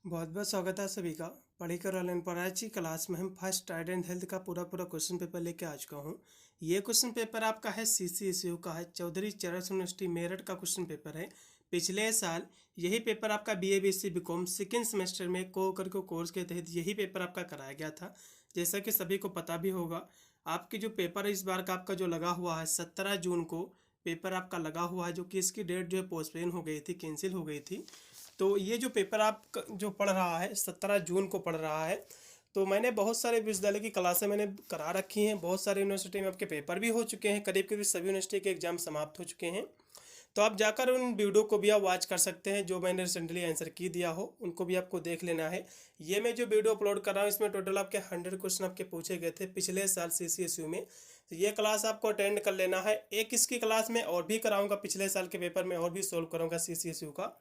बहुत बहुत स्वागत है सभी का। पढ़ी कर ऑनलाइन पढ़ाई की क्लास में हम फर्स्ट स्टूडेंट हेल्थ का पूरा क्वेश्चन पेपर लेके आ चुका हूँ। ये क्वेश्चन पेपर आपका है CCSU का है, चौधरी चरण सिंह यूनिवर्सिटी मेरठ का क्वेश्चन पेपर है। पिछले साल यही पेपर आपका BA BSc BCom second semester में को कोर्स के तहत यही पेपर आपका कराया गया था। जैसा कि सभी को पता भी होगा, आपके जो पेपर इस बार का आपका जो लगा हुआ है 17 जून को पेपर आपका लगा हुआ है, जो कि इसकी डेट जो है पोस्टपोन हो गई थी, कैंसिल हो गई थी। तो ये जो पेपर आप जो पढ़ रहा है 17 जून को पढ़ रहा है, तो मैंने बहुत सारे विश्वविद्यालय की क्लासें मैंने करा रखी हैं। बहुत सारे यूनिवर्सिटी में आपके पेपर भी हो चुके हैं, करीब करीब सभी यूनिवर्सिटी के एग्जाम समाप्त हो चुके हैं। तो आप जाकर उन वीडियो को भी आप वॉच कर सकते हैं, जो मैंने रिसेंटली आंसर की दिया हो उनको भी आपको देख लेना है। ये मैं जो वीडियो अपलोड कर रहा हूँ इसमें टोटल आपके 100 क्वेश्चन आपके पूछे गए थे पिछले साल CCSU में। तो ये क्लास आपको अटेंड कर लेना है। एक इसकी क्लास में और भी कराऊंगा, पिछले साल के पेपर में और भी सोल्व करूँगा CCSU का।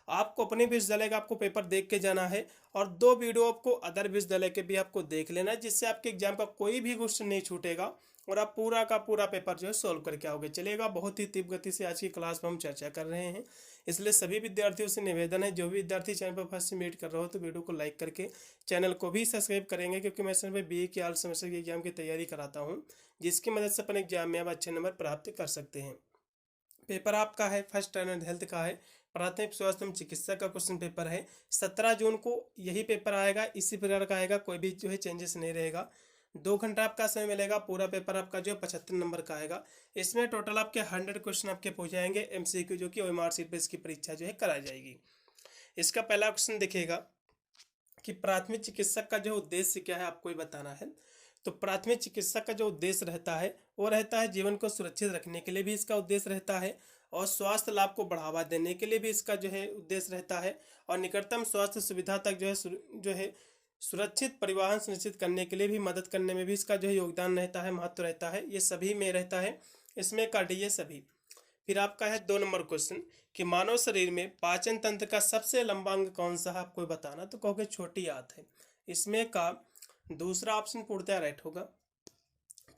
आपको अपने विश्वविद्यालय का आपको पेपर देख के जाना है, और 2 वीडियो आपको अदर विश्वविद्यालय के भी आपको देख लेना है, जिससे आपके एग्जाम का कोई भी क्वेश्चन नहीं छूटेगा और आप पूरा का पूरा पेपर जो है सोल्व करके आओगे। चलेगा, बहुत ही तीव्र गति से आज की क्लास में हम चर्चा कर रहे हैं, इसलिए सभी विद्यार्थियों से निवेदन है, जो भी विद्यार्थी चैनल पर फर्स्ट मीट कर रहे हो तो वीडियो को लाइक करके चैनल को भी सब्सक्राइब करेंगे, क्योंकि मैं इसमें BA के ऑल सेमेस्टर के एग्जाम की तैयारी कराता हूँ, जिसकी मदद से अपने एग्जाम में आप अच्छे नंबर प्राप्त कर सकते हैं। पेपर आपका है फर्स्ट स्टैंडर्ड हेल्थ का है, प्राथमिक स्वास्थ्य एवं चिकित्सा का क्वेश्चन पेपर है। 17 जून को यही पेपर आएगा, इसी प्रकार का आएगा, कोई भी जो है चेंजेस नहीं रहेगा। 2 घंटा आपका समय मिलेगा। पूरा पेपर आपका जो है 75 नंबर का आएगा। इसमें टोटल आपके 100 क्वेश्चन आपके पूछे जाएंगे MCQ, जो कि OMR शीट पर इसकी परीक्षा जो है कराई जाएगी। इसका पहला क्वेश्चन देखिएगा कि प्राथमिक चिकित्सक का जो उद्देश्य क्या है, आपको ही बताना है। तो प्राथमिक चिकित्सक का जो उद्देश्य रहता है वो रहता है जीवन को सुरक्षित रखने के लिए भी इसका उद्देश्य रहता है, और स्वास्थ्य लाभ को बढ़ावा देने के लिए भी इसका जो है उद्देश्य रहता है, और निकटतम स्वास्थ्य सुविधा तक जो है सुरक्षित परिवहन सुनिश्चित करने के लिए भी मदद करने में भी इसका जो है योगदान रहता है, महत्व रहता है। ये सभी में रहता है, इसमें का डी ये सभी। फिर आपका है 2 नंबर क्वेश्चन कि मानव शरीर में पाचन तंत्र का सबसे लंबा अंग कौन सा है, आपको बताना। तो कहोगे छोटी आंत है। इसमें का दूसरा ऑप्शन पूर्णतः राइट होगा।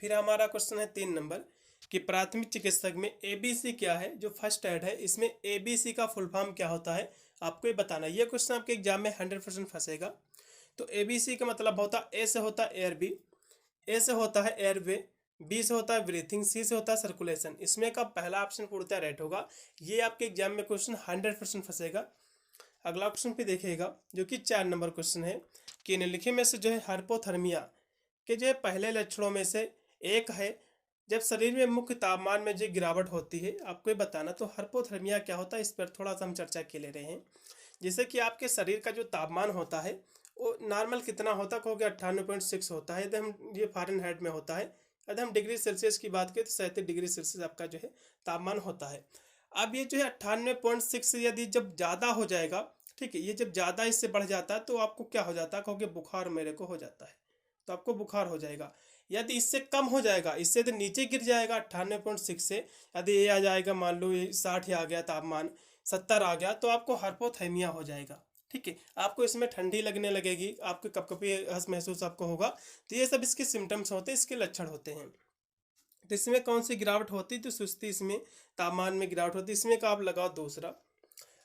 फिर हमारा क्वेश्चन है 3 नंबर कि प्राथमिक चिकित्सक में ABC क्या है, जो फर्स्ट एड है, इसमें ABC का फुल फॉर्म क्या होता है, आपको ये बताना। ये क्वेश्चन आपके एग्जाम में 100% फंसेगा। तो ABC का मतलब होता है, A से होता है एयर बी, A से होता है एयरवे, B से होता है ब्रीथिंग, C से होता है सर्कुलेशन। इसमें का पहला ऑप्शन पूर्णतः राइट होगा। ये आपके एग्जाम में क्वेश्चन 100% फंसेगा। अगला क्वेश्चन पे देखिएगा, जो कि 4 नंबर क्वेश्चन है कि निम्नलिखित में से जो है हाइपोथर्मिया के जो है पहले लक्षणों में से एक है जब शरीर में मुख्य तापमान में जो गिरावट होती है, आपको ये बताना। तो हाइपोथर्मिया क्या होता है, इस पर थोड़ा सा हम चर्चा के ले रहे हैं। जैसे कि आपके शरीर का जो तापमान होता है वो नॉर्मल कितना होता है, कहोगे 98.6 होता है, यदि हम ये फ़ारेनहाइट में होता है। यदि हम डिग्री सेल्सियस की बात करें तो 37 डिग्री सेल्सियस आपका जो है तापमान होता है। अब ये जो है 98.6 यदि जब ज़्यादा हो जाएगा, ठीक है, ये जब ज़्यादा इससे बढ़ जाता है तो आपको क्या हो जाता है, कहोगे बुखार मेरे को हो जाता है, तो आपको बुखार हो जाएगा। यदि इससे कम हो जाएगा, इससे तो नीचे गिर जाएगा 98.6 से, यदि ये आ जाएगा, मान लो ये 60 ही आ गया, तापमान 70 आ गया, तो आपको हाइपोथर्मिया हो जाएगा। ठीक है, आपको इसमें ठंडी लगने लगेगी, आपको कपकपी महसूस आपको होगा। तो ये सब इसके सिम्टम्स होते हैं, इसके लक्षण होते हैं। तो इसमें कौन सी गिरावट होती है, तो सुस्ती, इसमें तापमान में गिरावट होती है। इसमें का आप लगाओ दूसरा।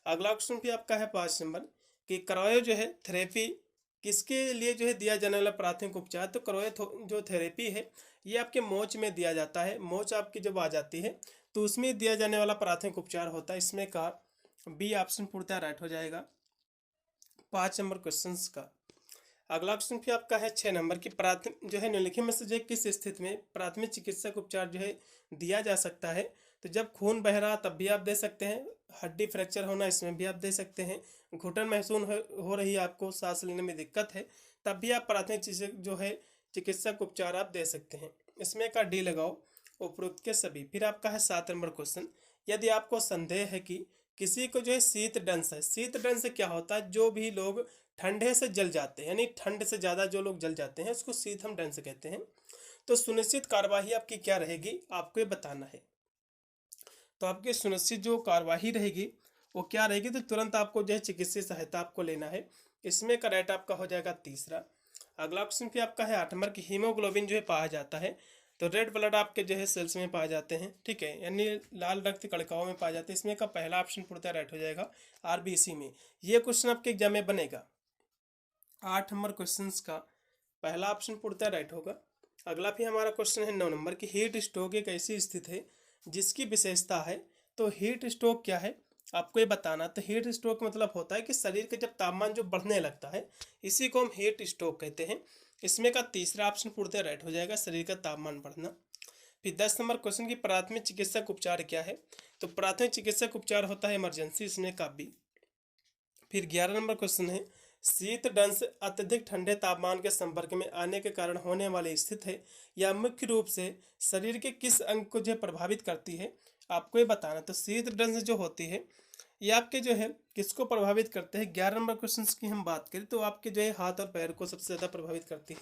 अगला क्वेश्चन भी आपका है 5 नंबर कि क्रायो जो है थेरेपी किसके लिए जो है दिया जाने वाला प्राथमिक उपचार। तो क्रायो जो थेरेपी है ये आपके मोच में दिया जाता है। मोच आपकी जब आ जाती है तो उसमें दिया जाने वाला प्राथमिक उपचार होता है। इसमें का B ऑप्शन पूर्णतः राइट हो जाएगा 5 नंबर क्वेश्चन का। अगला क्वेश्चन भी आपका है 6 नंबर की प्राथमिक जो है निम्नलिखित में से जो किस स्थिति में प्राथमिक चिकित्सक उपचार जो है दिया जा सकता है। तो जब खून बह रहा तब भी आप दे सकते हैं, हड्डी फ्रैक्चर होना इसमें भी आप दे सकते हैं, घुटन महसूस हो रही है, आपको सांस लेने में दिक्कत है, तब भी आप प्राथमिक जो है चिकित्सक उपचार आप दे सकते हैं। इसमें का D लगाओ उपरोक्त के सभी। फिर आपका है 7 नंबर क्वेश्चन, यदि आपको संदेह है कि किसी को जो है शीत दंश है। शीत दंश क्या होता है, जो भी लोग ठंडे से जल जाते हैं, यानी ठंड से ज़्यादा जो लोग जल जाते हैं, उसको शीत हम दंश कहते हैं। तो सुनिश्चित कार्यवाही आपकी क्या रहेगी, आपको ये बताना है। तो आपकी सुनिश्चित जो कार्यवाही रहेगी वो क्या रहेगी, तो तुरंत आपको जो है चिकित्सीय सहायता आपको लेना है। इसमें का राइट आपका हो जाएगा तीसरा। अगला क्वेश्चन भी आपका है 8 नंबर की हीमोग्लोबिन जो है पाया जाता है। तो रेड ब्लड आपके जो है सेल्स में पाए जाते हैं, ठीक है, यानी लाल रक्त कणिकाओं में पाए जाते हैं। इसमें का पहला ऑप्शन पूर्णतः राइट हो जाएगा RBC में। ये क्वेश्चन आपके एग्जाम में बनेगा। 8 नंबर क्वेश्चन का पहला ऑप्शन पूर्णतः राइट होगा। अगला भी हमारा क्वेश्चन है 9 नंबर की, हीट स्ट्रोक एक ऐसी स्थिति है जिसकी विशेषता है। तो हीट स्ट्रोक क्या है आपको ये बताना। तो हीट स्ट्रोक मतलब होता है कि शरीर के जब तापमान जो बढ़ने लगता है, इसी को हम हीट स्ट्रोक कहते हैं। इसमें का तीसरा ऑप्शन पूर्णतः राइट हो जाएगा, शरीर का तापमान बढ़ना। फिर 10 नंबर क्वेश्चन की प्राथमिक चिकित्सक उपचार क्या है। तो प्राथमिक चिकित्सक उपचार होता है इमरजेंसी, इसमें का बी। फिर 11 नंबर क्वेश्चन है, शीत दंश अत्यधिक ठंडे तापमान के संपर्क में आने के कारण होने वाली स्थिति है, या मुख्य रूप से शरीर के किस अंग को जो प्रभावित करती है, आपको ये बताना। तो शीत दंश जो होती है ये आपके जो है किसको प्रभावित करते हैं। 11 नंबर क्वेश्चन की हम बात करें तो आपके जो है हाथ और पैर को सबसे ज़्यादा प्रभावित करती है,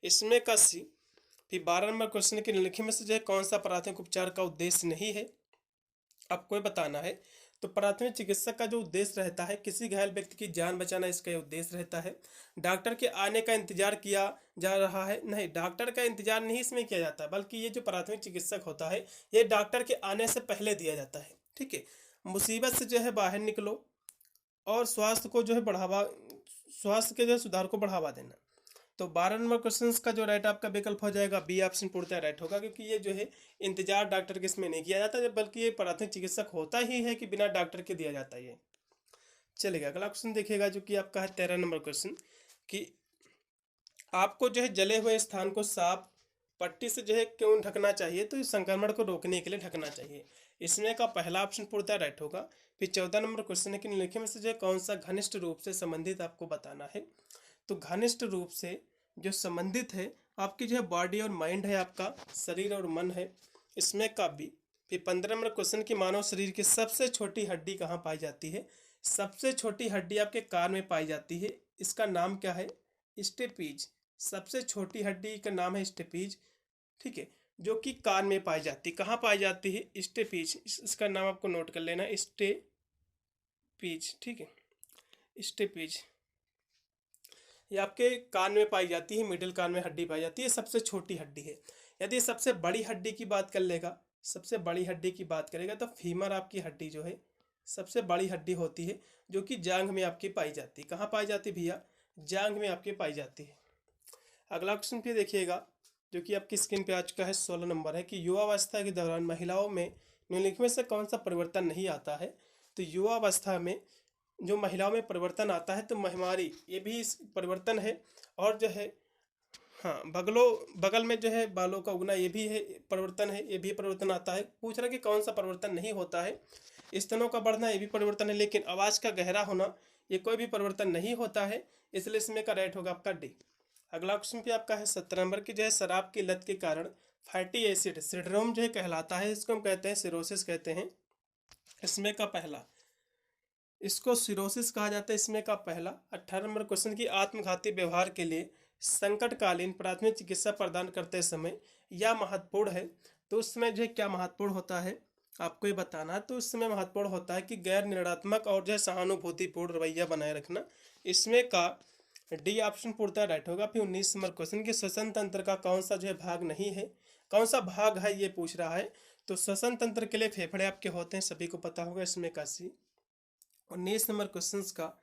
इसमें का सी। फिर 12 नंबर क्वेश्चन के निम्नलिखित में से जो है कौन सा प्राथमिक उपचार का उद्देश्य नहीं है, आपको ये बताना है। तो प्राथमिक चिकित्सक का जो उद्देश्य रहता है किसी घायल व्यक्ति की जान बचाना, इसका उद्देश्य रहता है। डॉक्टर के आने का इंतजार किया जा रहा है, नहीं, डॉक्टर का इंतजार नहीं इसमें किया जाता, बल्कि ये जो प्राथमिक चिकित्सक होता है ये डॉक्टर के आने से पहले दिया जाता है। ठीक है, मुसीबत से जो है बाहर निकलो और स्वास्थ्य के जो है सुधार को बढ़ावा देना। तो 12 नंबर क्वेश्चन का जो राइट आपका विकल्प हो जाएगा बी ऑप्शन पूर्णतः राइट होगा, क्योंकि ये जो है इंतजार डॉक्टर के इसमें नहीं किया जाता, बल्कि ये प्राथमिक चिकित्सक होता ही है कि बिना डॉक्टर के दिया जाता है ये। चलेगा, अगला क्वेश्चन देखिएगा जो कि आपका है 13 नंबर क्वेश्चन कि आपको जो है जले हुए स्थान को साफ पट्टी से जो है क्यों ढकना चाहिए। तो इस संक्रमण को रोकने के लिए ढकना चाहिए, इसमें का पहला ऑप्शन पूर्णतः राइट होगा। फिर 14 नंबर क्वेश्चन है कि निम्नलिखित में से जो है कौन सा घनिष्ठ रूप से संबंधित आपको बताना है। तो घनिष्ठ रूप से जो संबंधित है आपकी जो है बॉडी और माइंड है, आपका शरीर और मन है, इसमें का बी। फिर 15 नंबर क्वेश्चन की मानव शरीर की सबसे छोटी हड्डी कहाँ पाई जाती है। सबसे छोटी हड्डी आपके कान में पाई जाती है, इसका नाम क्या है, स्टेपीज। सबसे छोटी हड्डी का नाम है स्टेपीज, ठीक है, जो कि कान में पाई जाती, कहाँ पाई जाती है, स्टेपीज। इसका नाम आपको नोट कर लेना, स्टेपीज, ठीक है, स्टेपीज। ये आपके कान में पाई जाती है, मिडिल कान में हड्डी पाई जाती है, सबसे छोटी हड्डी है। यदि सबसे बड़ी हड्डी की बात कर लेगा, सबसे बड़ी हड्डी की बात करेगा तो फीमर आपकी हड्डी जो है सबसे बड़ी हड्डी होती है, जो कि जांघ में आपकी पाई जाती है। कहाँ पाई जाती है भैया, जांघ में आपकी पाई जाती है। अगला क्वेश्चन फिर देखिएगा जो कि आपकी स्क्रीन पे आ चुका है, 16 नंबर है कि युवावस्था के दौरान महिलाओं में निम्नलिखित में से कौन सा परिवर्तन नहीं आता है। तो युवावस्था में जो महिलाओं में परिवर्तन आता है तो महामारी ये भी इस परिवर्तन है, और जो है हाँ बगल में जो है बालों का उगना ये भी है परिवर्तन है, ये भी परिवर्तन आता है। पूछ रहा कि कौन सा परिवर्तन नहीं होता है। स्तनों का बढ़ना ये भी परिवर्तन है, लेकिन आवाज़ का गहरा होना ये कोई भी परिवर्तन नहीं होता है, इसलिए इसमें का राइट होगा आपका डी। अगला क्वेश्चन भी आपका है 17 नंबर की, जो है शराब की लत के कारण फैटी एसिड सिंड्रोम जो है कहलाता है, इसको हम कहते हैं सिरोसिस कहते हैं। इसमें का पहला, इसको सिरोसिस कहा जाता है, इसमें का पहला। 18 नंबर क्वेश्चन की आत्मघाती व्यवहार के लिए संकटकालीन प्राथमिक चिकित्सा प्रदान करते समय यह महत्वपूर्ण है। तो उस समय जो है क्या महत्वपूर्ण होता है आपको ये बताना है। तो उस समय महत्वपूर्ण होता है कि गैर निर्णयात्मक और जो है सहानुभूतिपूर्ण रवैया बनाए रखना, इसमें का डी ऑप्शन पूर्णतः राइट होगा। फिर 19 नंबर क्वेश्चन की श्वसन तंत्र का कौन सा जो है भाग नहीं है, कौन सा भाग है ये पूछ रहा है। तो श्वसन तंत्र के लिए फेफड़े आपके होते हैं, सभी को पता होगा, इसमें का सी। 19 नंबर क्वेश्चन का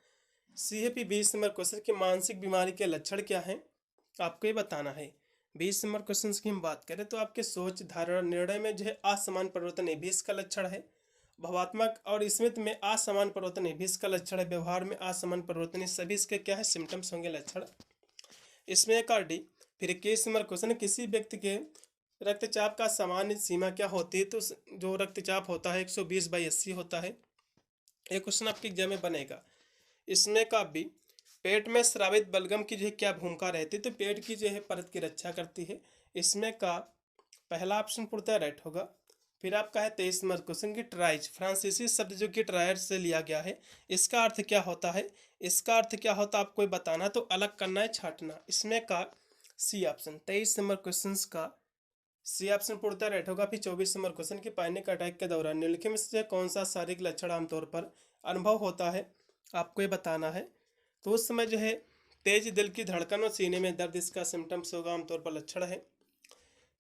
सी है। फिर 20 नंबर क्वेश्चन की मानसिक बीमारी के लक्षण क्या हैं आपको ये बताना है। 20 नंबर क्वेश्चन की हम बात करें तो आपके सोच धारणा निर्णय में जो है असमान परिवर्तन ये भी इसका लक्षण है। भावात्मक और स्मृति में असमान परिवर्तन ये भी इसका लक्षण है। व्यवहार में असमान परिवर्तन ये सभी इसके क्या है, सिम्टम्स होंगे, लक्षण, इसमें का डी। फिर 21 नंबर क्वेश्चन, किसी व्यक्ति के रक्तचाप का सामान्य सीमा क्या होती है। तो जो रक्तचाप होता है 120/80 होता है। ये क्वेश्चन आपके एग्जाम में बनेगा। इसमें का बी, पेट में स्रावित बलगम की जो है क्या भूमिका रहती है। तो पेट की जो है परत की रक्षा करती है, इसमें का पहला ऑप्शन पूर्णतः राइट होगा। फिर आपका है 23 नंबर क्वेश्चन की ट्राइज, फ्रांसीसी शब्द जो कि ट्रायर से लिया गया है, इसका अर्थ क्या होता है। इसका अर्थ क्या होता है आपको ये बताना, तो अलग करना है, छांटना, इसमें का सी ऑप्शन। 23 नंबर क्वेश्चन का सी ऑप्शन पूर्णतः राइट होगा। फिर 24 नंबर क्वेश्चन की पैनिक अटैक के दौरान निम्नलिखित में से कौन सा शारीरिक लक्षण आमतौर पर अनुभव होता है आपको ये बताना है। तो उस समय जो है तेज दिल की धड़कन और सीने में दर्द इसका सिम्टम्स होगा, आमतौर पर लक्षण है।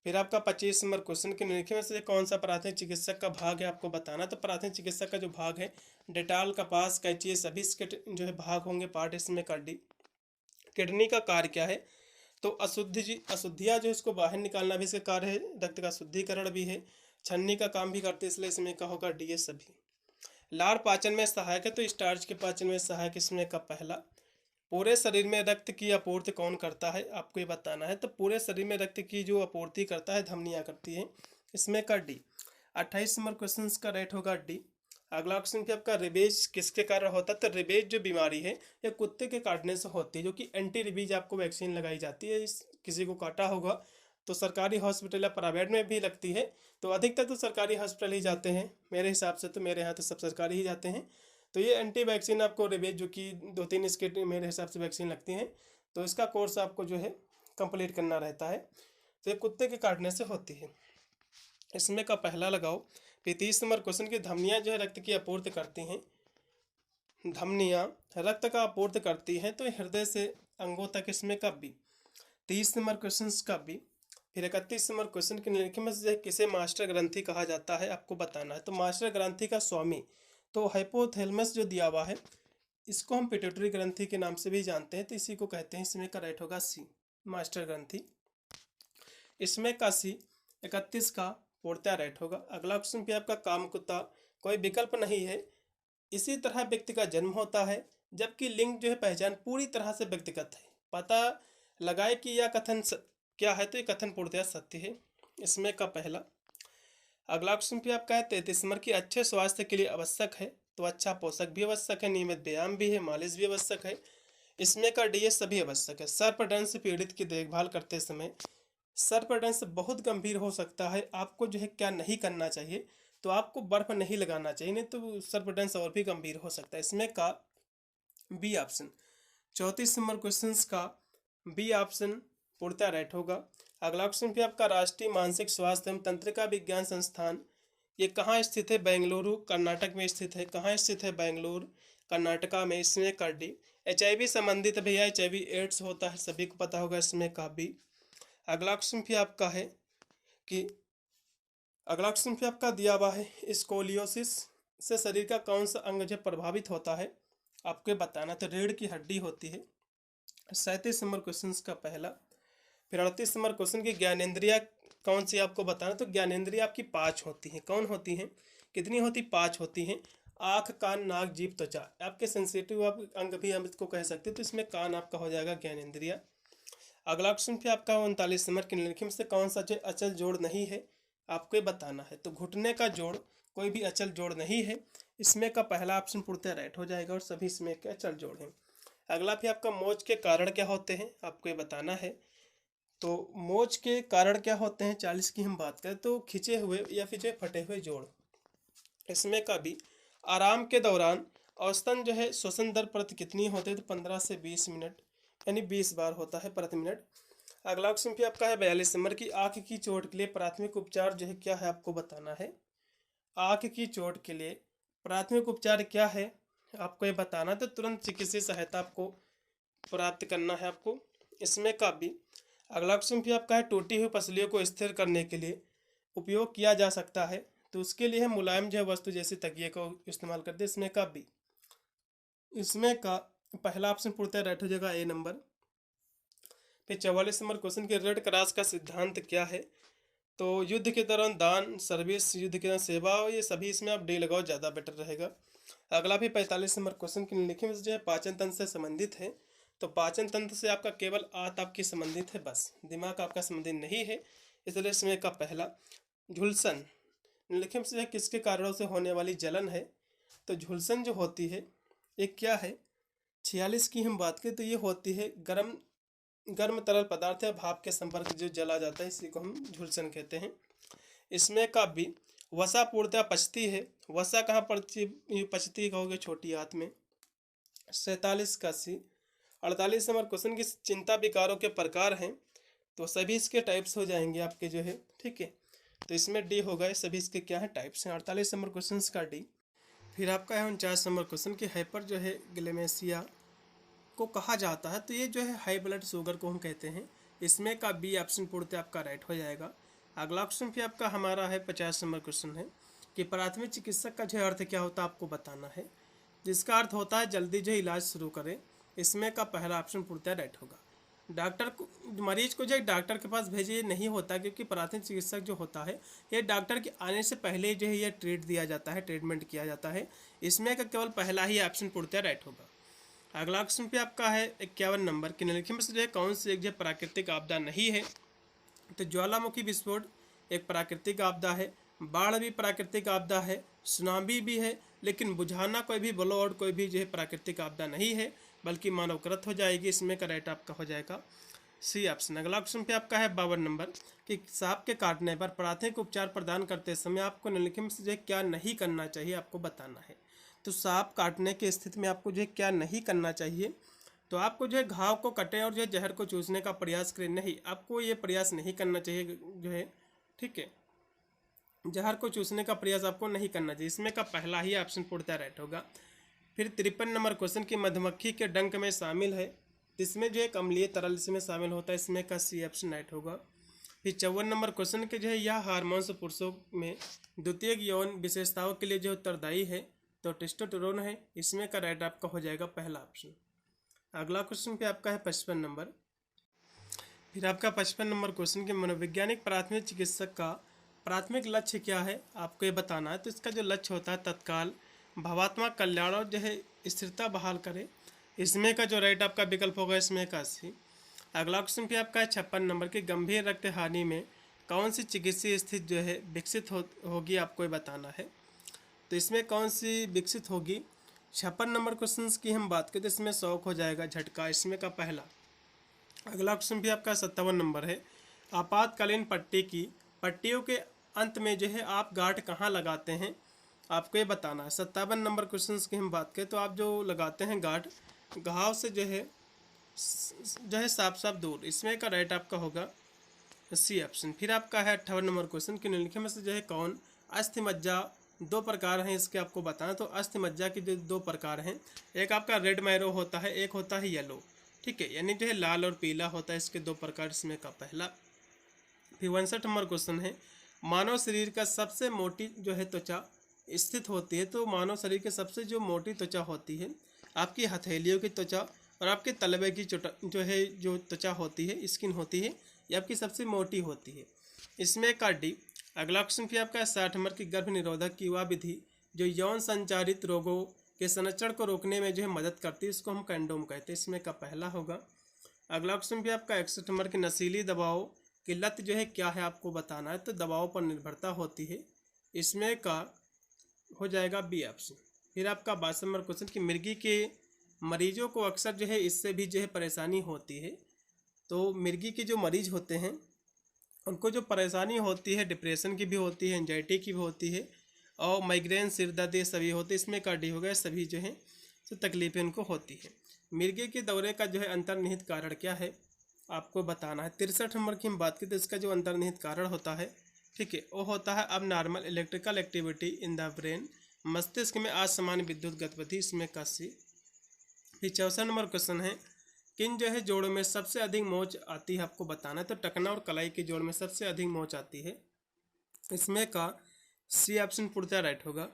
फिर आपका 25 नंबर क्वेश्चन के निम्नलिखित में से कौन सा प्राथमिक चिकित्सक का भाग है आपको बताना। तो प्राथमिक चिकित्सक का जो भाग है डेटॉल, कपास, कैंची, सभी इसके जो है भाग होंगे, पार्ट, इसमें का डी। किडनी का कार्य क्या है? तो अशुद्धियाँ जो इसको बाहर निकालना भी इसका कार्य है, रक्त का शुद्धिकरण भी है, छन्नी का काम भी करते हैं, इसलिए इसमें का होगा डी है सभी। लार पाचन में सहायक है, तो स्टार्च के पाचन में सहायक इसमें का पहला। पूरे शरीर में रक्त की आपूर्ति कौन करता है, आपको ये बताना है। तो पूरे शरीर में रक्त की जो आपूर्ति करता है धमनियाँ करती हैं, इसमें का डी। 28 नंबर क्वेश्चन का राइट होगा डी। अगला क्वेश्चन पे आपका रेबीज किसके कारण होता है? तो रेबीज जो बीमारी है ये कुत्ते के काटने से होती है, जो कि एंटी रेबीज आपको वैक्सीन लगाई जाती है। किसी को काटा होगा तो सरकारी हॉस्पिटल या प्राइवेट में भी लगती है, तो अधिकतर तो सरकारी हॉस्पिटल ही जाते हैं मेरे हिसाब से, तो मेरे यहाँ तो सब सरकारी ही जाते हैं। तो ये एंटी वैक्सीन आपको रेबीज जो कि 2-3 इसके मेरे हिसाब से वैक्सीन लगती हैं, तो इसका कोर्स आपको जो है कंप्लीट करना रहता है। तो ये कुत्ते के काटने से होती है, इसमें का पहला लगाओ। 30 नंबर क्वेश्चन की धमनियाँ जो है रक्त की आपूर्ति करती हैं, धमनियाँ रक्त का आपूर्ति करती हैं तो हृदय से अंगों तक, इसमें का बी। 30 नंबर क्वेश्चन का बी। फिर 31 नंबर क्वेश्चन के निम्नलिखित में से किसे मास्टर ग्रंथि कहा जाता है, आपको बताना है। तो मास्टर ग्रंथि का स्वामी तो हाइपोथैलेमस जो दिया हुआ है, इसको हम पिट्यूटरी ग्रंथि के नाम से भी जानते हैं, तो इसी को कहते हैं। इसमें का राइट होगा सी, मास्टर ग्रंथि। इसमें का सी 31 का पूर्णतः राइट होगा। अगला क्वेश्चन पे आपका कामकुत्ता कोई विकल्प नहीं है। इसी तरह व्यक्ति का जन्म होता है, जबकि लिंग जो है पहचान पूरी तरह से व्यक्तिगत है। पता लगाए कि यह कथन क्या है, तो ये कथन पूर्णतः सत्य है, इसमें का पहला। अगला क्वेश्चन पे आपका है 33 नंबर की अच्छे स्वास्थ्य के लिए आवश्यक है, तो अच्छा पोषक भी आवश्यक है, नियमित व्यायाम भी है, मालिश भी आवश्यक है, इसमें का डी सभी आवश्यक है। सर्पदंश से पीड़ित की देखभाल करते समय सर्पदंश बहुत गंभीर हो सकता है, आपको जो है क्या नहीं करना चाहिए, तो आपको बर्फ नहीं लगाना चाहिए, नहीं तो सर्पदंश और भी गंभीर हो सकता है, इसमें का बी ऑप्शन। 34 नंबर क्वेश्चन का बी ऑप्शन पूर्णतः राइट होगा। अगला क्वेश्चन पे आपका राष्ट्रीय मानसिक स्वास्थ्य एवं तंत्रिका विज्ञान संस्थान ये कहाँ स्थित है? बेंगलुरु कर्नाटक में स्थित है। कहाँ स्थित है? बेंगलुरु कर्नाटका में, इसमें का डी। HIV संबंधित भैया HIV एड्स होता है, सभी को पता होगा, इसमें का बी। अगला क्वेश्चन भी आपका है कि अगला क्वेश्चन भी आपका दिया हुआ है स्कोलियोसिस से शरीर का कौन सा अंग जो प्रभावित होता है, आपको बताना। तो रीढ़ की हड्डी होती है। 37 नंबर क्वेश्चन का पहला। फिर 38 नंबर क्वेश्चन की ज्ञानेंद्रिया कौन सी, आपको बताना। तो ज्ञानेंद्रिया आपकी 5 होती हैं। कौन होती हैं? कितनी होती? 5 होती हैं। आँख, कान, नाक, जीभ, त्वचा, आपके सेंसिटिव आप अंग भी हम इसको कह सकते हैं, तो इसमें कान आपका हो जाएगा ज्ञानेंद्रिया। अगला क्वेश्चन फिर आपका 39 नंबर के निम्नलिखित में से कौन सा जो अचल जोड़ नहीं है, आपको बताना है। तो घुटने का जोड़ कोई भी अचल जोड़ नहीं है, इसमें का पहला ऑप्शन पूर्णतः राइट हो जाएगा और सभी इसमें के अचल जोड़ हैं। अगला फिर आपका मोच के कारण क्या होते हैं, आपको ये बताना है। तो मोच के कारण क्या होते हैं, 40 की हम बात करें तो खिंचे हुए या फिर जो फटे हुए जोड़, इसमें का भी। आराम के दौरान औसतन जो है श्वसन दर प्रति कितनी होती है, तो 15 से 20 मिनट, यानी 20 बार होता है प्रति मिनट। अगला क्वेश्चन भी आपका है 42 नंबर की आँख की चोट के लिए प्राथमिक उपचार जो है क्या है, आपको बताना है। आँख की चोट के लिए प्राथमिक उपचार क्या है, आपको ये बताना। तो तुरंत चिकित्सीय सहायता आपको प्राप्त करना है आपको, इसमें का भी। अगला क्वेश्चन भी आपका है टूटी हुई पसलियों को स्थिर करने के लिए उपयोग किया जा सकता है, तो उसके लिए हम मुलायम जो वस्तु जैसे तकिए को इस्तेमाल करते हैं, इसमें का भी। इसमें का पहला ऑप्शन पूर्णतः राइट हो जाएगा, ए नंबर। फिर 44 नंबर क्वेश्चन के रेड क्रॉस का सिद्धांत क्या है, तो युद्ध के दौरान दान, सर्विस, युद्ध के दौरान सेवा, ये सभी इसमें आप डी लगाओ, ज़्यादा बेटर रहेगा। अगला भी 45 नंबर क्वेश्चन के निम्नलिखित में जो है पाचन तंत्र से संबंधित है, तो पाचन तंत्र से आपका केवल आंत आपकी संबंधित है, बस दिमाग आपका संबंधित नहीं है, इसलिए इसमें का पहला। झुलसन निम्नलिखित में से किसके कारणों से होने वाली जलन है, तो झुलसन जो होती है ये क्या है, 46 की हम बात करें तो ये होती है गर्म तरल पदार्थ है, भाप के संपर्क जो जला जाता है, इसी को हम झुलसन कहते हैं। इसमें का भी वसा पूर्णतः पचती है। वसा कहाँ पचती कहोगे, छोटी आंत में। 47 का सी। 48 नंबर क्वेश्चन की चिंता विकारों के प्रकार हैं, तो सभी इसके टाइप्स हो जाएंगे आपके जो है, ठीक है। तो इसमें डी हो गए, सभी इसके क्या है, टाइप्स हैं। 48 नंबर क्वेश्चन का डी। फिर आपका है 49 नंबर क्वेश्चन की हाइपर जो है ग्लेमेसिया को कहा जाता है, तो ये जो है हाई ब्लड शुगर को हम कहते हैं, इसमें का बी ऑप्शन पूर्णतः आपका राइट हो जाएगा। अगला क्वेश्चन भी आपका हमारा है 50 नंबर क्वेश्चन है कि प्राथमिक चिकित्सक का जो अर्थ क्या होता है, आपको बताना है। जिसका अर्थ होता है जल्दी जो इलाज शुरू करें, इसमें का पहला ऑप्शन पूर्णतः राइट होगा। डॉक्टर को, मरीज को जो है डॉक्टर के पास भेजे नहीं होता, क्योंकि प्राथमिक चिकित्सक जो होता है ये डॉक्टर के आने से पहले जो है ये ट्रीट दिया जाता है, ट्रीटमेंट किया जाता है। इसमें का केवल पहला ही ऑप्शन पूर्णतः राइट होगा। अगला क्वेश्चन पे आपका है 51 नंबर कि निम्नलिखित में से जो है कौन सी एक जो प्राकृतिक आपदा नहीं है। तो ज्वालामुखी विस्फोट एक प्राकृतिक आपदा है, बाढ़ भी प्राकृतिक आपदा है, सुनामी भी है, लेकिन बुझाना कोई भी ब्लो कोई भी जो है प्राकृतिक आपदा नहीं है, बल्कि मानवकृत हो जाएगी। इसमें का राइट आपका हो जाएगा सी ऑप्शन। अगला क्वेश्चन पे आपका है 52 नंबर कि सांप के काटने पर प्राथमिक उपचार प्रदान करते समय आपको निम्नलिखित में से जो है क्या नहीं करना चाहिए, आपको बताना है। तो सांप काटने की स्थिति में आपको जो है क्या नहीं करना चाहिए, तो आपको जो है घाव को कटे और जो है जहर को चूसने का प्रयास करें, नहीं, आपको ये प्रयास नहीं करना चाहिए जो है, ठीक है, जहर को चूसने का प्रयास आपको नहीं करना चाहिए। इसमें का पहला ही ऑप्शन पूर्णतः राइट होगा। फिर 53 नंबर क्वेश्चन की मधुमक्खी के डंक में शामिल है, इसमें जो एक अम्लीय तरल इसमें शामिल होता है, इसमें का सी ऑप्शन राइट होगा। फिर 54 नंबर क्वेश्चन के जो है यह हार्मोन्स पुरुषों में द्वितीयक यौन विशेषताओं के लिए जो उत्तरदायी है, तो टेस्टोस्टेरोन है, इसमें का राइट आपका हो जाएगा पहला ऑप्शन। अगला क्वेश्चन पे आपका है 55 नंबर। फिर आपका 55 नंबर क्वेश्चन के मनोवैज्ञानिक प्राथमिक चिकित्सक का प्राथमिक लक्ष्य क्या है, आपको ये बताना है। तो इसका जो लक्ष्य होता है तत्काल भावात्मक कल्याण और जो है स्थिरता बहाल करे, इसमें का जो राइट आपका विकल्प होगा इसमें का सी। अगला क्वेश्चन पे आपका है 56 नंबर की गंभीर रक्त हानि में कौन सी चिकित्सीय स्थिति जो है विकसित होगी, आपको ये बताना है। तो इसमें कौन सी विकसित होगी, 56 नंबर क्वेश्चन की हम बात करें तो इसमें शौक हो जाएगा झटका, इसमें का पहला। अगला क्वेश्चन भी आपका 57 नंबर है आपातकालीन पट्टी की पट्टियों के अंत में जो है आप गांठ कहाँ लगाते हैं, आपको ये बताना है। 57 नंबर क्वेश्चन की हम बात करें तो आप जो लगाते हैं गांठ घाव से जो है साफ साफ दूर, इसमें का राइट आपका होगा सी ऑप्शन। फिर आपका है 58 नंबर क्वेश्चन कि निम्नलिखित में से जो है कौन अस्थि मज्जा, दो प्रकार हैं इसके आपको बताना। तो अस्थि मज्जा के जो दो प्रकार हैं, एक आपका रेड मैरो होता है, एक होता है येलो, ठीक है, यानी जो है लाल और पीला होता है, इसके दो प्रकार, इसमें का पहला। फिर 59 नंबर क्वेश्चन है मानव शरीर का सबसे मोटी जो है त्वचा स्थित होती है। तो मानव शरीर के सबसे जो मोटी त्वचा होती है आपकी हथेलियों की त्वचा और आपके तलवे की जो है जो त्वचा होती है, स्किन होती है, ये आपकी सबसे मोटी होती है, इसमें का डी। अगला क्वेश्चन फिर आपका 60 नंबर की गर्भ निरोधक की वह विधि जो यौन संचारित रोगों के संचरण को रोकने में जो है मदद करती है, इसको हम कंडोम कहते हैं, इसमें का पहला होगा। अगला क्वेश्चन भी आपका 61 नंबर की नशीली दवाओं की लत जो है क्या है, आपको बताना है। तो दवाओं पर निर्भरता होती है, इसमें का हो जाएगा बी ऑप्शन। फिर आपका 62 नंबर क्वेश्चन की मिर्गी के मरीजों को अक्सर जो है इससे भी जो है परेशानी होती है। तो मिर्गी के जो मरीज होते हैं उनको जो परेशानी होती है डिप्रेशन की भी होती है, एंजाइटी की भी होती है, और माइग्रेन, सिर दर्द, ये सभी होते हैं, इसमें का डी हो गया, सभी जो है तो तकलीफें उनको होती है। मिर्गी के दौरे का जो है अंतर्निहित कारण क्या है, आपको बताना है। 63 नंबर की हम बात करें तो इसका जो अंतर्निहित कारण होता है, ठीक है, वो होता है अब normal electrical activity in the brain, मस्तिष्क में असमान विद्युत गतिविधि, इसमें का सी। फिर 64 नंबर क्वेश्चन है किन जो है जोड़ों में सबसे अधिक मोच आती है, आपको बताना है। तो टकना और कलाई के जोड़ में सबसे अधिक मोच आती है, इसमें का सी ऑप्शन पूर्णतः राइट होगा।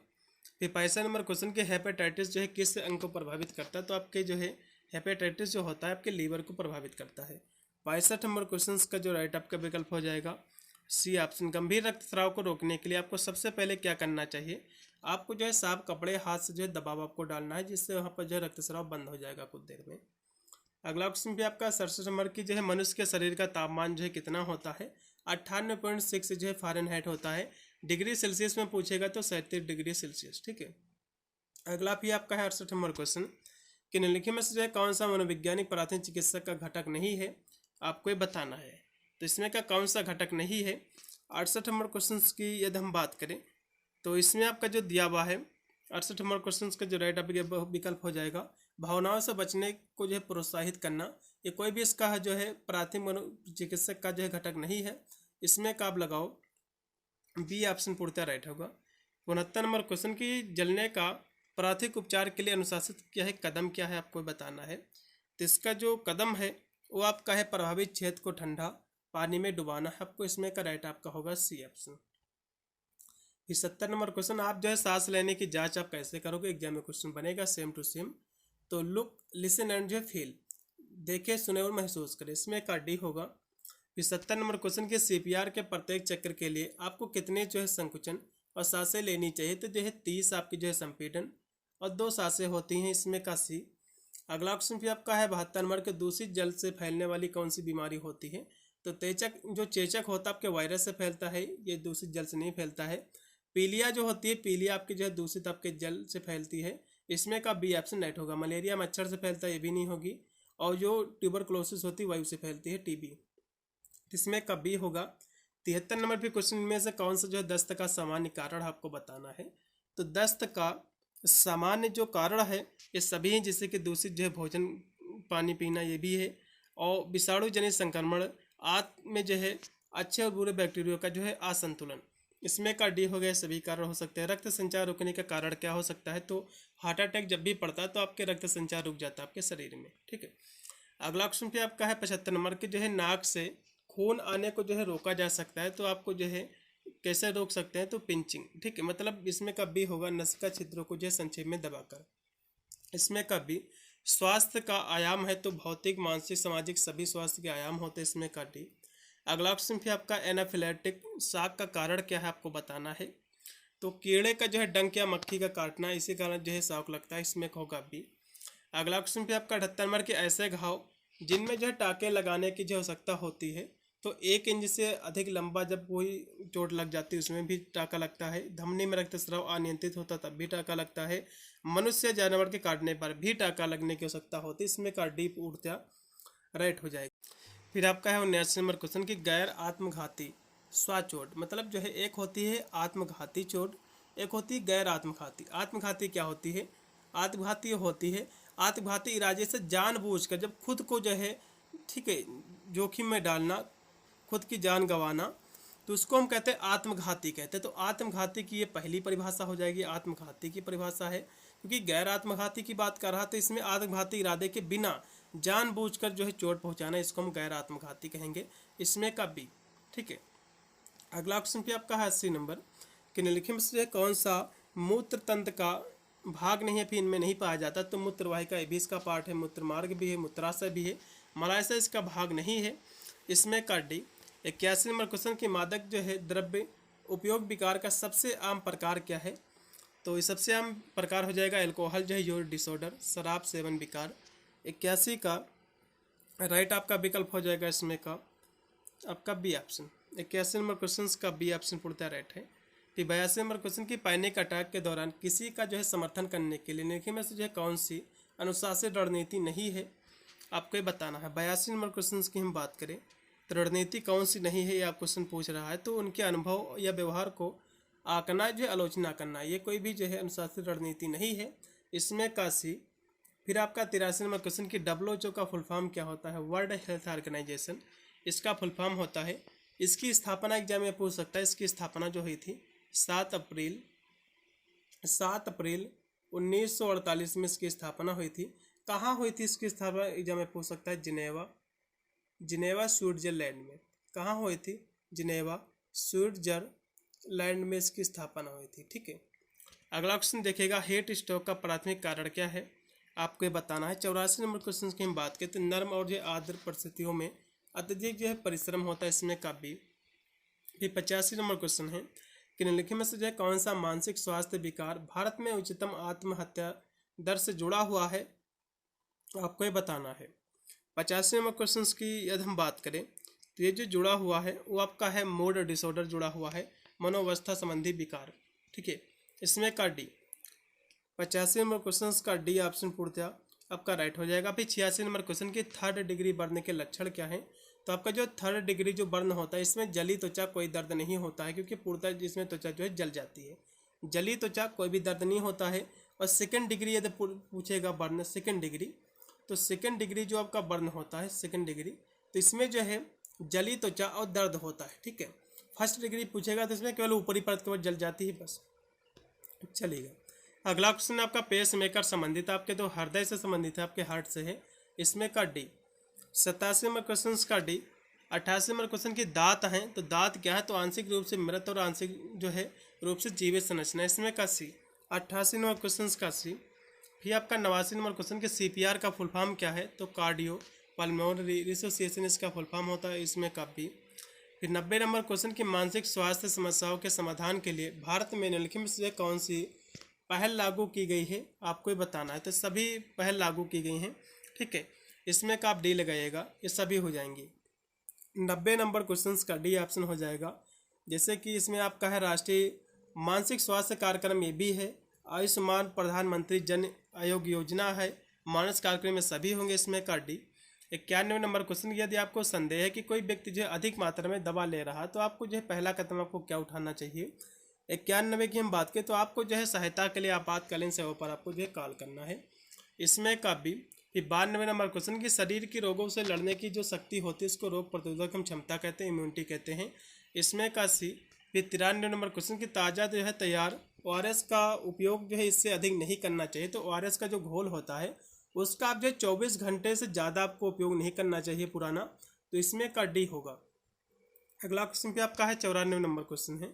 फिर 65 नंबर क्वेश्चन के हेपेटाइटिस जो है किस अंग को प्रभावित करता है, तो आपके जो है हेपेटाइटिस जो होता है आपके लीवर को प्रभावित करता है। 62 नंबर क्वेश्चन का जो राइट आपका विकल्प हो जाएगा सी ऑप्शन। गंभीर रक्तस्राव को रोकने के लिए आपको सबसे पहले क्या करना चाहिए, आपको जो है साफ कपड़े हाथ से जो है दबाव आपको डालना है, जिससे वहाँ पर जो है रक्तस्राव बंद हो जाएगा कुछ देर में। अगला क्वेश्चन भी आपका 67 नंबर की जो है मनुष्य के शरीर का तापमान जो है कितना होता है, 98.6 जो है फ़ारेनहाइट होता है, डिग्री सेल्सियस में पूछेगा तो 37 डिग्री सेल्सियस, ठीक है। अगला भी आपका है 68 नंबर क्वेश्चन कि निम्नलिखित में से जो है कौन सा मनोवैज्ञानिक प्राथमिक चिकित्सक का घटक नहीं है, आपको ये बताना है। तो इसमें का कौन सा घटक नहीं है। 68 नंबर क्वेश्चन की यदि हम बात करें तो इसमें आपका जो दिया हुआ है 68 नंबर क्वेश्चन का जो राइट विकल्प हो जाएगा भावनाओं से बचने को जो है प्रोत्साहित करना, ये कोई भी इसका जो है प्राथमिक मनोचिकित्सक का जो है घटक नहीं है, इसमें का आप लगाओ बी ऑप्शन पूर्णतः राइट होगा। 69 नंबर क्वेश्चन की जलने का प्राथमिक उपचार के लिए अनुशासित क्या है कदम क्या है, आपको बताना है। तो इसका जो कदम है वो आपका है प्रभावित क्षेत्र को ठंडा पानी में डुबाना है, आपको इसमें का राइट आपका होगा सी ऑप्शन। फिर 70 नंबर क्वेश्चन आप जो है सांस लेने की जांच आप कैसे करोगे, एग्जाम में क्वेश्चन बनेगा सेम टू सेम। तो लुक, लिसन एंड जो है फील, देखे सुने और महसूस करें, इसमें का डी होगा। फिर 70 नंबर क्वेश्चन के सीपीआर के प्रत्येक चक्र के लिए आपको कितने जो है संकुचन और सांसें लेनी चाहिए, तो जो है 30 आपकी जो है संपीड़न और 2 सांसें होती हैं, इसमें का सी। अगला क्वेश्चन भी आपका है 72 नंबर के, दूषित जल से फैलने वाली कौन सी बीमारी होती है, तो चेचक, जो चेचक होता है आपके वायरस से फैलता है, ये दूषित जल से नहीं फैलता है। पीलिया जो होती है, पीलिया आपकी जो है दूषित आपके जल से फैलती है, इसमें का बी ऑप्शन राइट होगा। मलेरिया मच्छर से फैलता है, ये भी नहीं होगी। और जो ट्यूबरक्लोसिस होती है वायु से फैलती है, टीबी, इसमें का बी होगा। 73 नंबर पे क्वेश्चन में से कौन सा जो है दस्त का सामान्य कारण आपको बताना है, तो दस्त का सामान्य जो कारण है ये सभी हैं, जैसे कि दूषित जो है भोजन पानी पीना, ये भी है। और विषाणु जनित संक्रमण, आंत में जो है अच्छे और बुरे बैक्टीरिया का जो है असंतुलन, इसमें का डी हो गया। सभी कारण हो सकते हैं। रक्त संचार रुकने का कारण क्या हो सकता है, तो हार्ट अटैक जब भी पड़ता है तो आपके रक्त संचार रुक जाता है आपके शरीर में, ठीक है। अगला क्वेश्चन पे आपका है 75 नंबर के, जो है नाक से खून आने को जो है रोका जा सकता है, तो आपको जो है कैसे रोक सकते हैं, तो पिंचिंग, ठीक है। मतलब इसमें का बी होगा, नसिका छिद्रों को जो है संक्षेप में दबाकर, इसमें का बी। स्वास्थ्य का आयाम है तो भौतिक मानसिक सामाजिक सभी स्वास्थ्य के आयाम होते हैं, इसमें का डी। अगला क्वेश्चन फिर आपका एनाफिलेटिक शॉक का कारण क्या है आपको बताना है, तो कीड़े का जो है डंक या मक्खी का काटना, इसी कारण जो है शॉक लगता है, इसमें होगा बी। अगला क्वेश्चन पे आपका 78 नंबर के, ऐसे घाव जिनमें जो है टाँके लगाने की जो आवश्यकता होती है, तो 1 इंच से अधिक लंबा जब कोई चोट लग जाती है उसमें भी टाँका लगता है। धमनी में रक्तस्राव अनियंत्रित होता तब भी टाँका लगता है। मनुष्य जानवर के काटने पर भी टाँका लगने की आवश्यकता होती है, इसमें का डी ऊर्जा राइट हो जाएगी। फिर आपका है 79 नंबर क्वेश्चन की, गैर आत्मघाती स्वाचोट, मतलब जो है एक होती है आत्मघाती चोट, एक होती है गैर आत्मघाती। आत्मघाती क्या होती है, आत्मघाती होती है आत्मघाती इरादे से जानबूझकर जब खुद को जो है, ठीक है, जोखिम में डालना, खुद की जान गंवाना, तो उसको हम कहते हैं आत्मघाती कहते हैं। तो आत्मघाती की ये पहली परिभाषा हो जाएगी, आत्मघाती की परिभाषा है। क्योंकि गैर आत्मघाती की बात कर रहा तो इसमें आत्मघाती इरादे के बिना जानबूझकर जो है चोट पहुंचाना, इसको हम गैर आत्मघाती कहेंगे, इसमें का बी, ठीक है। अगला क्वेश्चन पे आपका है 80 नंबर कि निम्नलिखित में से कौन सा मूत्र तंत्र का भाग नहीं है, फिर इनमें नहीं पाया जाता, तो मूत्रवाहिका ये भी इसका पार्ट है, मूत्र मार्ग भी है, मूत्राशय भी है, मलाशय इसका भाग नहीं है, इसमें का डी। 81 नंबर क्वेश्चन की, मादक जो है द्रव्य उपयोग विकार का सबसे आम प्रकार क्या है, तो ये सबसे आम प्रकार हो जाएगा एल्कोहल जो है यूज डिसऑर्डर, शराब सेवन विकार। 81 का राइट आपका विकल्प हो जाएगा, इसमें का आपका बी ऑप्शन। 81 नंबर क्वेश्चन का बी ऑप्शन पूर्णतः राइट है। फिर 82 नंबर क्वेश्चन की, पैनिक अटैक के दौरान किसी का जो है समर्थन करने के लिए निम्नलिखित में से जो है कौन सी अनुशासित रणनीति नहीं है, आपको ये बताना है। 82 नंबर क्वेश्चन की हम बात करें तो रणनीति कौन सी नहीं है, ये आप क्वेश्चन पूछ रहा है, तो उनके अनुभव या व्यवहार को आंकना जो है आलोचना करना, ये कोई भी जो है अनुशासित रणनीति नहीं है, इसमें का सी। फिर आपका 83 नंबर क्वेश्चन की, WHO का फुल फॉर्म क्या होता है, वर्ल्ड हेल्थ ऑर्गेनाइजेशन, इसका फुल फॉर्म होता है। इसकी स्थापना एग्जाम में पूछ सकता है, इसकी स्थापना जो हुई थी 7 अप्रैल 1948 में इसकी स्थापना हुई थी। कहाँ हुई थी इसकी स्थापना एग्जाम में पूछ सकता है, जिनेवा स्विट्जरलैंड में। कहाँ हुई थी, जिनेवा स्विट्जरलैंड में इसकी स्थापना हुई थी, ठीक है। अगला क्वेश्चन देखिएगा, हीट स्ट्रोक का प्राथमिक कारण क्या है, आपको ये बताना है। 84 नंबर क्वेश्चन की हम बात करें तो नर्म और जो आर्द्र परिस्थितियों में अत्यधिक जो है परिश्रम होता है, इसमें का बी। फिर 85 नंबर क्वेश्चन है कि निम्नलिखित में से जो है कौन सा मानसिक स्वास्थ्य विकार भारत में उच्चतम आत्महत्या दर से जुड़ा हुआ है, आपको ये बताना है। 85 नंबर क्वेश्चन की यदि हम बात करें तो ये जो जुड़ा हुआ है वो आपका है मूड डिसऑर्डर जुड़ा हुआ है, मनोवस्था संबंधी विकार, ठीक है, इसमें का डी। 85 नंबर क्वेश्चन का डी ऑप्शन पूर्णतः आपका राइट हो जाएगा। फिर 86 नंबर क्वेश्चन की, 3rd डिग्री बर्न के लक्षण क्या है, तो आपका जो 3rd डिग्री जो बर्न होता है इसमें जली त्वचा कोई दर्द नहीं होता है, क्योंकि पूर्णतः इसमें त्वचा जो है जल जाती है, जली त्वचा कोई भी दर्द नहीं होता है। और 2nd डिग्री यदि पूछेगा बर्न 2nd डिग्री, तो 2nd डिग्री जो आपका बर्न होता है 2nd डिग्री, तो इसमें जो है जली त्वचा और दर्द होता है, ठीक है। 1st डिग्री पूछेगा तो इसमें केवल ऊपरी परत केवल जल जाती है, बस चलेगा। अगला क्वेश्चन आपका पेस मेकर संबंधित आपके तो हृदय से संबंधित है, आपके हार्ट से है, इसमें का डी। 87 नंबर क्वेश्चन का डी। 88 नंबर क्वेश्चन की, दांत हैं तो दांत क्या है, तो आंशिक रूप से मृत और आंशिक जो है रूप से जीवित संरचना, इसमें का सी। 88 नंबर क्वेश्चन का सी। फिर आपका 89 नंबर क्वेश्चन कि CPR का फुल फॉर्म क्या है, तो कार्डियो पल्मोनरी रिसोसिएशन इसका फुल फॉर्म होता है, इसमें काफ़ी। फिर 90 नंबर क्वेश्चन की मानसिक स्वास्थ्य समस्याओं के समाधान के लिए भारत में निम्नलिखित में से कौन सी पहल लागू की गई है, आपको ये बताना है। तो सभी पहल लागू की गई हैं, ठीक है, इसमें का आप डी लगाइएगा, ये सभी हो जाएंगी। 90 नंबर क्वेश्चन का डी ऑप्शन हो जाएगा। जैसे कि इसमें आपका है राष्ट्रीय मानसिक स्वास्थ्य कार्यक्रम, ये भी है। आयुष्मान प्रधानमंत्री जन आयोग योजना है, मानस कार्यक्रम में सभी होंगे, इसमें का डी। 91 नंबर क्वेश्चन, यदि आपको संदेह है कि कोई व्यक्ति जो है अधिक मात्रा में दवा ले रहा है तो आपको जो है पहला कदम आपको क्या उठाना चाहिए। 91 की हम बात करें तो आपको जो है सहायता के लिए आपातकालीन सेवा पर आपको जो है कॉल करना है, इसमें का बी। फिर 92 नंबर क्वेश्चन की शरीर के रोगों से लड़ने की जो शक्ति होती है इसको रोग प्रतिरोधक हम क्षमता कहते हैं, इम्यूनिटी कहते हैं, इसमें का सी। फिर 93 नंबर क्वेश्चन की ताज़ा जो है तैयार ORS का उपयोग जो है इससे अधिक नहीं करना चाहिए। तो ORS का जो घोल होता है उसका आप जो है 24 घंटे से ज़्यादा आपको उपयोग नहीं करना चाहिए पुराना, तो इसमें का डी होगा। अगला क्वेश्चन पे आपका है 94 नंबर क्वेश्चन है,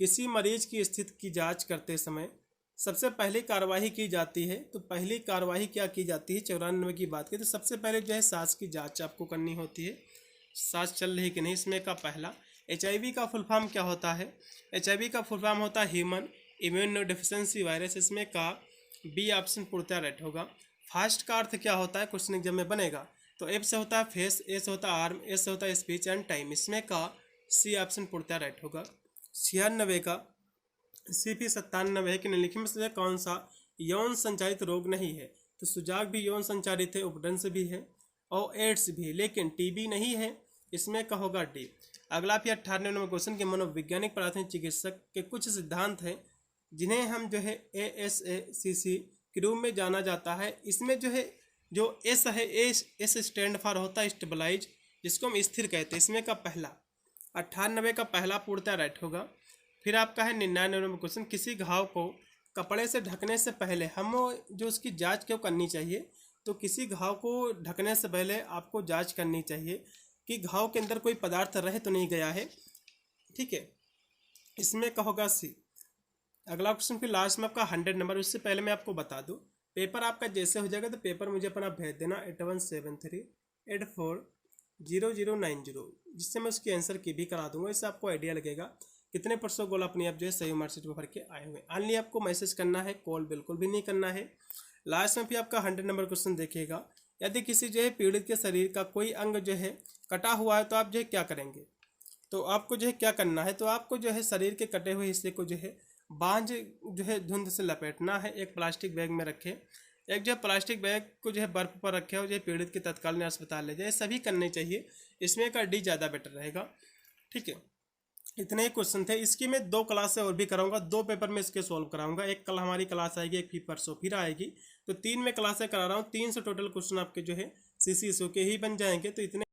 किसी मरीज की स्थिति की जांच करते समय सबसे पहली कार्रवाई की जाती है। तो पहली कार्रवाई क्या की जाती है, 94 की बात करें तो सबसे पहले जो है सांस की जांच आपको करनी होती है, सांस चल रही कि नहीं, इसमें का पहला। HIV का फुल फॉर्म क्या होता है, HIV का फुल फॉर्म होता है ह्यूमन इम्यूनो डिफिशियंसी वायरस, इसमें का बी ऑप्शन पूर्णतः राइट होगा। फास्ट का अर्थ क्या होता है, क्वेश्चन एग्जाम में बनेगा, तो F से होता है फेस, A से होता है आर्म, S से होता है स्पीच एंड टाइम, इसमें का सी ऑप्शन पूर्णतः राइट होगा। 96 का CP 97 है कि निम्नलिखित में से कौन सा यौन संचारित रोग नहीं है। तो सुजाग भी यौन संचारित है, उपडंस भी है और एड्स भी है, लेकिन TB नहीं है, इसमें का होगा डी। अगला फिर 98 नंबर क्वेश्चन के मनोवैज्ञानिक प्राथमिक चिकित्सक के कुछ सिद्धांत हैं जिन्हें हम जो है ASACC के रूप में जाना जाता है। इसमें जो है जो एस है, एस स्टैंड फॉर होता है स्टेबलाइज, जिसको हम स्थिर कहते हैं, इसमें का पहला। 98 का पहला पूर्णतः राइट होगा। फिर आपका है 99 नंबर क्वेश्चन, किसी घाव को कपड़े से ढकने से पहले हम जो उसकी जांच क्यों करनी चाहिए। तो किसी घाव को ढकने से पहले आपको जांच करनी चाहिए कि घाव के अंदर कोई पदार्थ रह तो नहीं गया है, ठीक है, इसमें का होगा सी। अगला क्वेश्चन फिर लास्ट में आपका 100 नंबर, उससे पहले मैं आपको बता दूं पेपर आपका जैसे हो जाएगा तो पेपर मुझे अपना भेज देना 8173840090, जिससे मैं उसकी आंसर की भी करा दूंगा, इससे आपको आइडिया लगेगा कितने % गोल अपने आप जो है सही मार्कशीट में भर के आए हुए। ऑनली आपको मैसेज करना है, कॉल बिल्कुल भी नहीं करना है। लास्ट में भी आपका 100 नंबर क्वेश्चन देखिएगा, यदि किसी जो है पीड़ित के शरीर का कोई अंग जो है कटा हुआ है तो आप जो है क्या करेंगे। तो आपको जो है क्या करना है, तो आपको जो है शरीर के कटे हुए हिस्से को जो है बांझ जो है धुंध से लपेटना है, एक प्लास्टिक बैग में रखें, एक जो है प्लास्टिक बैग को जो है बर्फ पर रखे और जो है पीड़ित के तत्कालीन अस्पताल ले जाए, सभी करने चाहिए, इसमें का डी ज़्यादा बेटर रहेगा, ठीक है। इतने ही क्वेश्चन थे, इसकी मैं 2 क्लास से और भी कराऊंगा, 2 पेपर में इसके सॉल्व कराऊंगा, एक कल हमारी क्लास आएगी, एक फिर परसों फिर आएगी, तो 3 में क्लासें करा रहा हूँ, 300 टोटल क्वेश्चन आपके जो है CCSO के ही बन जाएंगे। तो इतने